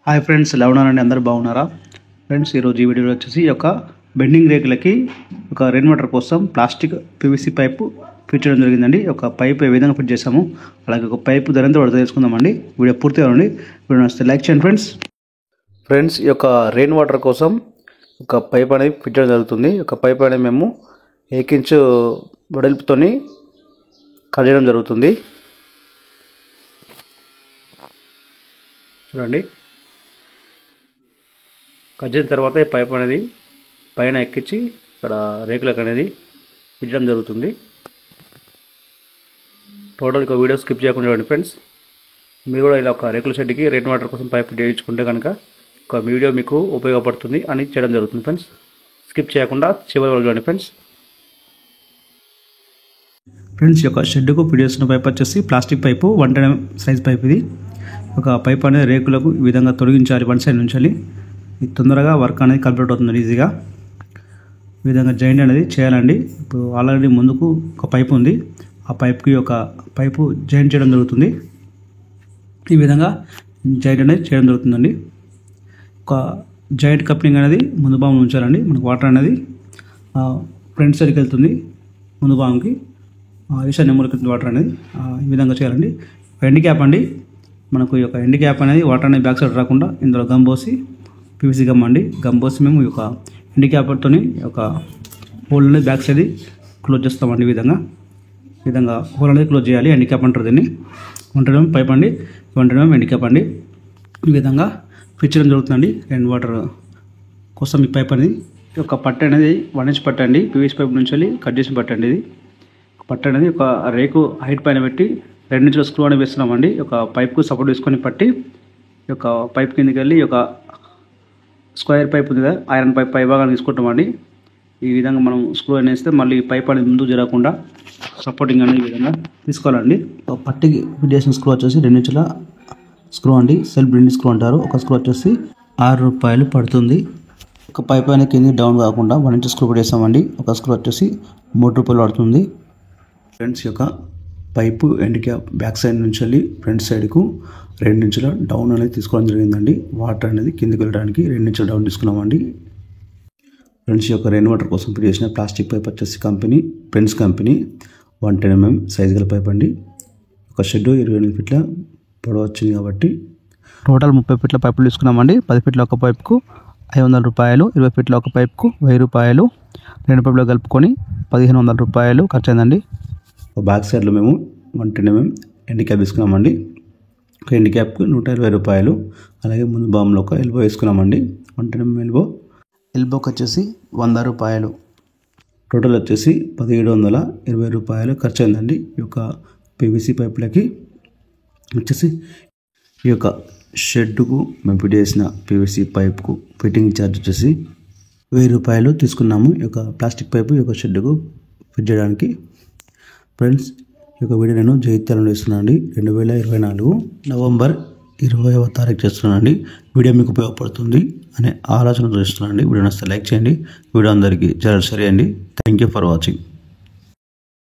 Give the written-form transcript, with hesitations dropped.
Hi friends, ఎలా ఉన్నారండి? అందరూ బాగున్నారా? ఫ్రెండ్స్, ఈరోజు ఈ వీడియోలో వచ్చేసి ఒక బెండింగ్ రేకులకి ఒక రెయిన్ వాటర్ కోసం ప్లాస్టిక్ పీవీసీ పైపు ఫిట్ చేయడం జరిగిందండి. ఒక పైపు ఏ విధంగా ఫిట్ చేసాము, అలాగే ఒక పైపు ధర ఎంత పడుతుందో తెలుసుకుందామండి. వీడియో పూర్తిగా ఉండి వీడియో నచ్చితే లైక్ చేయండి ఫ్రెండ్స్. ఈ యొక్క రెయిన్ వాటర్ కోసం ఒక పైప్ అనేది ఫిట్ చేయడం జరుగుతుంది. ఒక పైప్ అనేది మేము 1 ఇంచు వెడల్పుతోని కట్ చేయడం జరుగుతుంది. చూడండి, కట్ చేసిన తర్వాత ఈ పైప్ అనేది పైన ఎక్కించి ఇక్కడ రేకులకు అనేది ఇచ్చడం జరుగుతుంది. టోటల్ ఒక వీడియో స్కిప్ చేయకుండా చూడండి ఫ్రెండ్స్. మీరు కూడా ఇలా ఒక రేకుల షెడ్కి రెయిన్ వాటర్ కోసం పైప్ చేయించుకుంటే కనుక ఒక వీడియో మీకు ఉపయోగపడుతుంది అని చేయడం జరుగుతుంది ఫ్రెండ్స్. స్కిప్ చేయకుండా చివరి వరకు చూడండి ఫ్రెండ్స్. ఈ యొక్క షెడ్కు ఫిట్ చేసిన పైప్ వచ్చేసి plastic pipe 110 mm size pipe. ఇది ఒక పైప్ అనేది రేకులకు ఈ విధంగా తొలగించాలి వన్ సైడ్ నుంచి. ఇది తొందరగా వర్క్ అనేది కంప్లీట్ అవుతుంది ఈజీగా. ఈ విధంగా జాయింట్ అనేది చేయాలండి. ఇప్పుడు ఆల్రెడీ ముందుకు ఒక పైపు ఉంది, ఆ పైప్కి ఒక పైపు జాయింట్ చేయడం జరుగుతుంది. ఈ విధంగా జాయింట్ అనేది చేయడం జరుగుతుందండి. ఒక జాయింట్ కప్లింగ్ అనేది ముందు భాగం ఉంచాలండి. మనకు వాటర్ అనేది ఫ్రంట్ సైడ్కి వెళ్తుంది, ముందు భాగంకి ఈశాన్య మూలకి వాటర్ అనేది ఈ విధంగా చేయాలండి. ఎండ్ క్యాప్ అండి, మనకు ఈ యొక్క ఎండ్ క్యాప్ అనేది వాటర్ అనేది బ్యాక్ సైడ్ రాకుండా ఇందులో గమ్ పోసి, పీవీసీ గమ్ అండి, గమ్ పోసి మేము ఈ యొక్క ఎండ్ క్యాప్తో ఒక హోల్ అనేది బ్యాక్ సైడ్ క్లోజ్ చేస్తామండి. ఈ విధంగా హోల్ అనేది క్లోజ్ చేయాలి. ఎండ్ క్యాప్ అంటారు దీన్ని. 110 mm పైప్ అండి, 110 mm ఎండ్ క్యాప్ అండి. ఈ విధంగా ఫిట్ చేయడం జరుగుతుందండి. రెయిన్ వాటర్ కోసం ఈ పైప్ అనేది ఒక పట్ట అనేది 1 ఇంచ్ పట్ట అండి. పీవీసీ పైప్ నుంచి వెళ్ళి కట్ చేసి పట్ట అండి. ఇది పట్ట అనేది ఒక రేకు హైట్ పైన పెట్టి 2 ఇంచుల స్క్రూ అనేది వేస్తున్నామండి. ఒక పైప్కు సపోర్ట్ తీసుకొని పట్టి ఈ యొక్క పైప్ కిందకి వెళ్ళి ఈ యొక్క స్క్వేర్ పైప్ ఉంది కదా, ఐరన్ పైప్ పై భాగాన్ని తీసుకుంటామండి. ఈ విధంగా మనం స్క్రూ అనేది వేస్తే మళ్ళీ పైప్ అనేది ముందుకు జరగకుండా సపోర్టింగ్ అనేది ఈ విధంగా తీసుకోవాలండి. ఒక పట్టికి ఫిట్ చేసిన స్క్రూ వచ్చేసి 2 ఇంచుల స్క్రూ అండి, సెల్ఫ్ బ్లెండింగ్ స్క్రూ అంటారు. ఒక స్క్రూ వచ్చేసి 6 రూపాయలు పడుతుంది. ఒక పైప్ అనేది కింద డౌన్ కాకుండా 1 ఇంచ్ స్క్రూ పెట్టేసామండి. ఒక స్క్రూ వచ్చేసి 3 రూపాయలు పడుతుంది. ఫ్రెండ్స్, యొక్క pipe end cap back side నుంచి వెళ్ళి ఫ్రంట్ సైడ్కు 2 ఇంచుల డౌన్ అనేది తీసుకోవడం జరిగిందండి. వాటర్ అనేది కిందకి వెళ్ళడానికి 2 ఇంచుల డౌన్ తీసుకున్నామండి. ఫ్రెండ్స్, యొక్క రెయిన్ వాటర్ కోసం ఫిట్ చేసిన ప్లాస్టిక్ పైప్ వచ్చేసి company friends company 110 mm size గల పైప్ అండి. ఒక షెడ్ 28 ఫీట్ల పొడవు వచ్చింది కాబట్టి టోటల్ 30 ఫీట్ల పైపులు తీసుకున్నామండి. 10 ఫీట్ల ఒక పైపుకు 500 రూపాయలు, 20 ఫీట్ల ఒక పైపుకు 1000 రూపాయలు, 2 పైపులు కలుపుకొని 1500 రూపాయలు ఖర్చు అయిందండి. బ్యాక్ సైడ్లో మేము 110 mm ఎండ్ క్యాప్ తీసుకున్నామండి. ఒక ఎండ్ క్యాప్కి 120 రూపాయలు. అలాగే ముందు బాంలో ఒక ఎల్బో వేసుకున్నామండి. 110 mm ఎల్బోకి వచ్చేసి 100 రూపాయలు. టోటల్ వచ్చేసి 1720 రూపాయలు ఖర్చు అయిందండి. ఈ యొక్క పీవీసీ పైపులకి వచ్చేసి ఈ యొక్క షెడ్కు మేము ఫిట్ చేసిన పీవీసీ పైప్కు ఫిట్టింగ్ ఛార్జ్ వచ్చేసి 1000 రూపాయలు తీసుకున్నాము. ఈ యొక్క ప్లాస్టిక్ పైపు ఈ యొక్క షెడ్కు ఫిట్ చేయడానికి. ఫ్రెండ్స్, ఈ యొక్క వీడియో నేను జైత్యాలలో ఇస్తున్నానండి. 2024 నవంబర్ 20వ తారీఖు చేస్తున్నానండి. వీడియో మీకు ఉపయోగపడుతుంది అనే ఆలోచన చూస్తున్నానండి. వీడియో నచ్చితే లైక్ చేయండి. వీడియో అందరికీ షేర్ చేయండి. Thank you for watching.